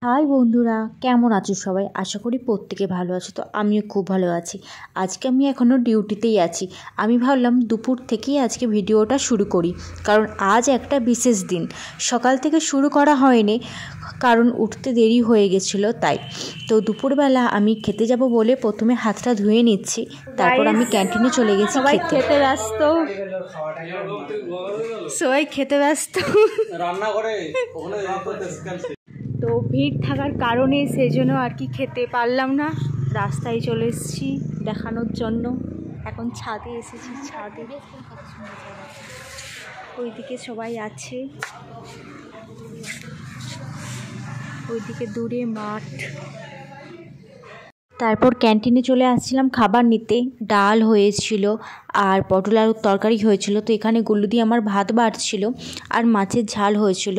High বন্ধুরা, কেমন আছো সবাই? আশা করি প্রত্যেকে ভালো আছো। তো আমিও খুব ভালো আছি। আজকে আমি এখনও ডিউটিতেই আছি। আমি ভাবলাম দুপুর থেকেই আজকে ভিডিওটা শুরু করি, কারণ আজ একটা বিশেষ দিন। সকাল থেকে শুরু করা হয়নি, কারণ উঠতে দেরি হয়ে গেছিলো তাই। তো দুপুরবেলা আমি খেতে যাব বলে প্রথমে হাতটা ধুয়ে নিচ্ছি, তারপর আমি ক্যান্টিনে চলে গেছি। খেতে ব্যস্ত, সবাই খেতে ব্যস্ত, রান্না করে। তো ভিড় থাকার কারণে সেজন্য আর কি খেতে পারলাম না। রাস্তায় চলে এসেছি দেখানোর জন্য। এখন ছাদে এসেছি, ছাদে ওইদিকে সবাই আছে, ওইদিকে দূরে মাঠ। তারপর ক্যান্টিনে চলে আসছিলাম খাবার নিতে। ডাল হয়েছিল আর পটল আলুর তরকারি হয়েছিল। তো এখানে গুল্লুদি আমার ভাত বাড়ছিল আর মাছের ঝাল হয়েছিল।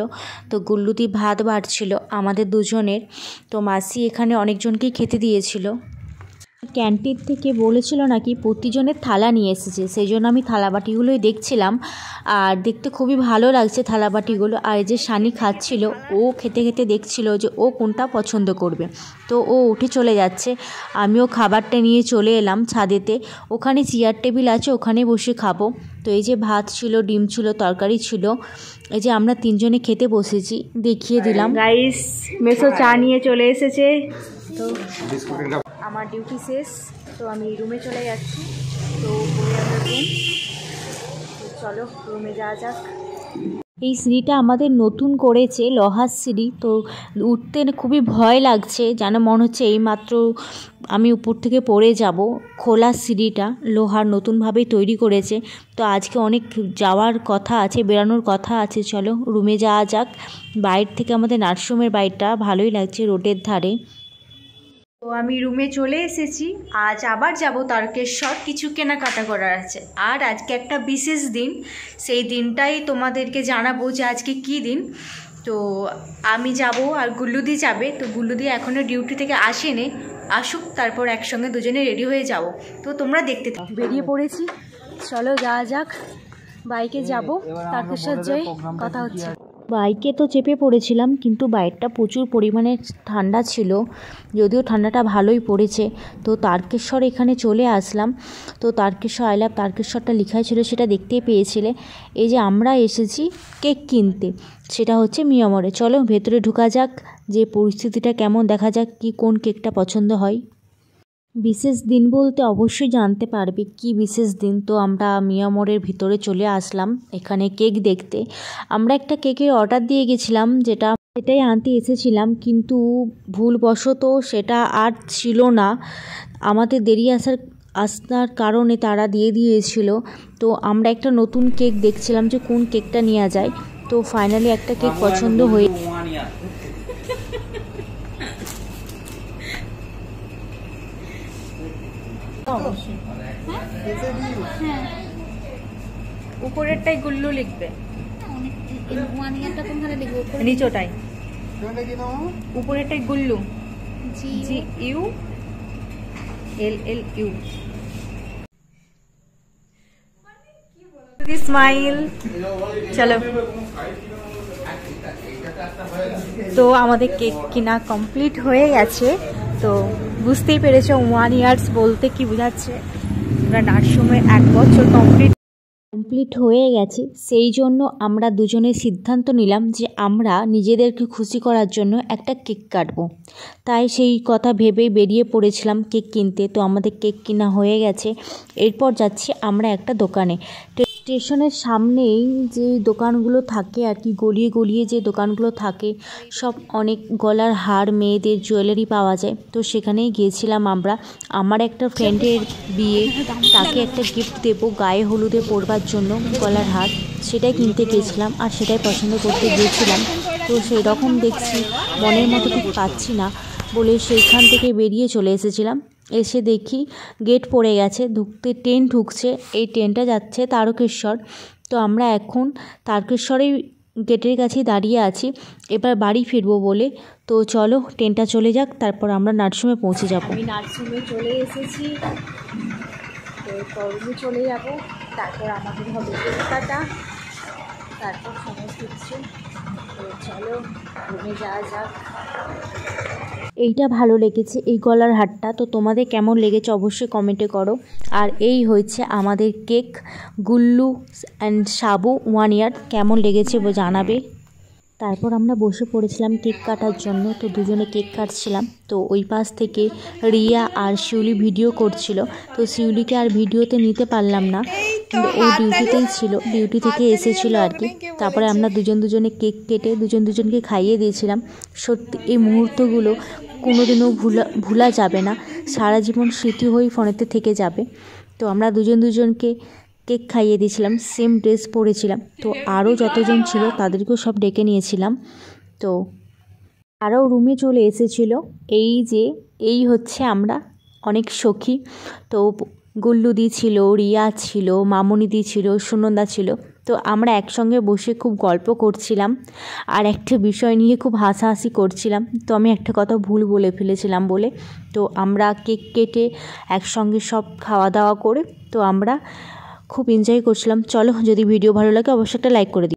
তো গুল্লুদি ভাত বাড়ছিল আমাদের দুজনের। তো মাসি এখানে অনেকজনকেই খেতে দিয়েছিল। ক্যান্টিন থেকে বলেছিল নাকি প্রতিজনের থালা নিয়ে এসেছে, সেই জন্য আমি থালাবাটিগুলোই দেখছিলাম। আর দেখতে খুবই ভালো লাগছে থালাবাটিগুলো। আর এই যে সানি খাচ্ছিল, ও খেতে খেতে দেখছিল যে ও কোনটা পছন্দ করবে। তো ও উঠে চলে যাচ্ছে, আমিও খাবারটা নিয়ে চলে এলাম ছাদেতে। ওখানে চেয়ার টেবিল আছে, ওখানে বসে খাবো। তো এই যে ভাত ছিল, ডিম ছিল, তরকারি ছিল। এই যে আমরা তিনজনে খেতে বসেছি, দেখিয়ে দিলাম। গাইস, মেসো চা নিয়ে চলে এসেছে। তো আমার ডিউটি শেষ, তো আমি রুমে চলে যাচ্ছি। তো রুম, চলো রুমে যাওয়া যাক। এই সিঁড়িটা আমাদের নতুন করেছে, লোহার সিঁড়ি। তো উঠতে খুবই ভয় লাগছে, যেন মনে হচ্ছে এইমাত্র আমি উপর থেকে পড়ে যাব। খোলা সিঁড়িটা লোহার, নতুনভাবেই তৈরি করেছে। তো আজকে অনেক যাওয়ার কথা আছে, বেরানোর কথা আছে। চলো রুমে যাওয়া যাক। বাইরে থেকে আমাদের নার্সিংহোমের বাড়িটা ভালোই লাগছে, রোডের ধারে। তো আমি রুমে চলে এসেছি। আজ আবার যাব তারকেশ্বর, কিছু কেনাকাটা করার আছে। আর আজকে একটা বিশেষ দিন, সেই দিনটাই তোমাদেরকে জানাবো যে আজকে কি দিন। তো আমি যাব আর গুল্লুদি যাবে। তো গুল্লুদি এখনও ডিউটি থেকে আসেনি, আসুক, তারপর একসঙ্গে দুজনে রেডি হয়ে যাব। তো তোমরা দেখতে থাকো। বেরিয়ে পড়েছি, চলো যাওয়া যাক। বাইকে যাব, তারকেশ্বর যাই, কথা হচ্ছে। বাইকে তো চেপে পড়েছিলাম, কিন্তু বাইকটা প্রচুর পরিমাণে ঠান্ডা ছিল, যদিও ঠান্ডাটা ভালোই পড়েছে। তো তারকেশ্বর এখানে চলে আসলাম। তো তারকেশ্বর, আই লাভ তারকেশ্বরটা লেখাই ছিল, সেটা দেখতেই পেয়েছিলে। এই যে আমরা এসেছি কেক কিনতে, সেটা হচ্ছে মিয়ামরে। চলো ভেতরে ঢোকা যাক, যে পরিস্থিতিটা কেমন, দেখা যাক কি কোন কেকটা পছন্দ হয়। বিশেষ দিন বলতে অবশ্যই জানতে পারবে কি বিশেষ দিন। তো আমরা মিয়ামরের ভিতরে চলে আসলাম এখানে কেক দেখতে। আমরা একটা কেকের অর্ডার দিয়ে গেছিলাম, সেটাই আনতে এসেছিলাম, কিন্তু ভুলবশত সেটা আর ছিল না। আমাদের দেরি আসার কারণে তারা দিয়ে দিয়েছিল। তো আমরা একটা নতুন কেক দেখছিলাম যে কোন কেকটা নেওয়া যায়। তো ফাইনালি একটা কেক পছন্দ হয়ে উপরেরটাই গুল্লু লিখবে, নিচোটাই উপরেরটাই গুল্লু, GULLU। স্মাইল। চলো, তো আমাদের কেক কিনা কমপ্লিট হয়ে গেছে। তো বুঝতেই পেরেছো 1 ইয়ার্স বলতে কি বোঝাচ্ছে। আমরা নার্সিংহোমে 1 বছর কমপ্লিট হয়ে গেছে। সেই জন্য আমরা দুজনে সিদ্ধান্ত নিলাম যে আমরা নিজেদেরকে খুশি করার জন্য একটা কেক কাটবো। তাই সেই কথা ভেবেই বেরিয়ে পড়েছিলাম কেক কিনতে। তো আমাদের কেক কিনা হয়ে গেছে। এরপর যাচ্ছি আমরা একটা দোকানে। স্টেশনের সামনেই যে দোকানগুলো থাকে আর কি, গলিয়ে গলিয়ে যে দোকানগুলো থাকে, সব অনেক গলার হার, মেয়েদের জুয়েলারি পাওয়া যায়। তো সেখানেই গিয়েছিলাম আমরা। আমার একটা ফ্রেন্ডের বিয়ে, তাকে একটা গিফট দেবো গায়ে হলুদে পরবার জন্য, গলার হার, সেটাই কিনতে গিয়েছিলাম আর সেটাই পছন্দ করতে গিয়েছিলাম। তো সেই রকম দেখছি মনের মতো ঠিক পাচ্ছি না বলে সেইখান থেকে বেরিয়ে চলে এসেছিলাম। এসে দেখি গেট পড়ে গেছে, ট্রেন ঢুকছে, এই ট্রেনটা যাচ্ছে তারকেশ্বর। তো আমরা এখন তারকেশ্বরেই গেটের কাছেই দাঁড়িয়ে আছি, এবার বাড়ি ফিরবো বলে। তো চলো ট্রেনটা চলে যাক, তারপর আমরা নার্সিংহোমে পৌঁছে যাব। আমি নার্সিংহোমে চলে এসেছি, তো রুমে চলে যাব, তারপর আমাদের হবে কলকাতা, তারপর সমস্ত কিছু। তো চলো রুমে যাওয়া যাক। এইটা ভালো লেগেছে, এই গলার হারটা। তো তোমাদের কেমন লেগেছে অবশ্যই কমেন্টে করো। আর এই হচ্ছে আমাদের কেক, গুল্লু অ্যান্ড সাবু 1 ইয়ার। কেমন লেগেছে জানাবে। তারপর আমরা বসে পড়েছিলাম কেক কাটার জন্য। তো দুজনে কেক কাটছিলাম। তো ওই পাশ থেকে রিয়া আর শিউলি ভিডিও করছিল। তো শিউলিকে আর ভিডিওতে নিতে পারলাম না, কিন্তু ও ডিউটিতেই ছিল, ডিউটি থেকে এসেছিলো আর কি। তারপরে আমরা দুজনে কেক কেটে দুজনকে খাইয়ে দিয়েছিলাম। সত্যি এই মুহূর্তগুলো কোনোদিনও ভুলা যাবে না, সারা জীবন স্মৃতি হয়েই ফোনেতে থেকে যাবে। তো আমরা দুজনকে কেক খাইয়ে দিয়েছিলাম, সেম ড্রেস পরেছিলাম। তো আরও যতজন ছিল তাদেরকেও সব ডেকে নিয়েছিলাম। তো আরও রুমে চলে এসেছিলো। এই হচ্ছে আমরা অনেক সখী। তো গুল্লুদি ছিল, রিয়া ছিল, মামুনিদি ছিল, সুনন্দা ছিল। তো আমরা একসঙ্গে বসে খুব গল্প করছিলাম আর একটা বিষয় নিয়ে খুব হাসাহাসি করছিলাম। তো আমি একটা কথা ভুল বলে ফেলেছিলাম বলে, তো আমরা কেক কেটে একসঙ্গে সব খাওয়া দাওয়া করে তো আমরা খুব এনজয় করছিলাম। চলো, যদি ভিডিও ভালো লাগে অবশ্যই একটা লাইক করে দিও।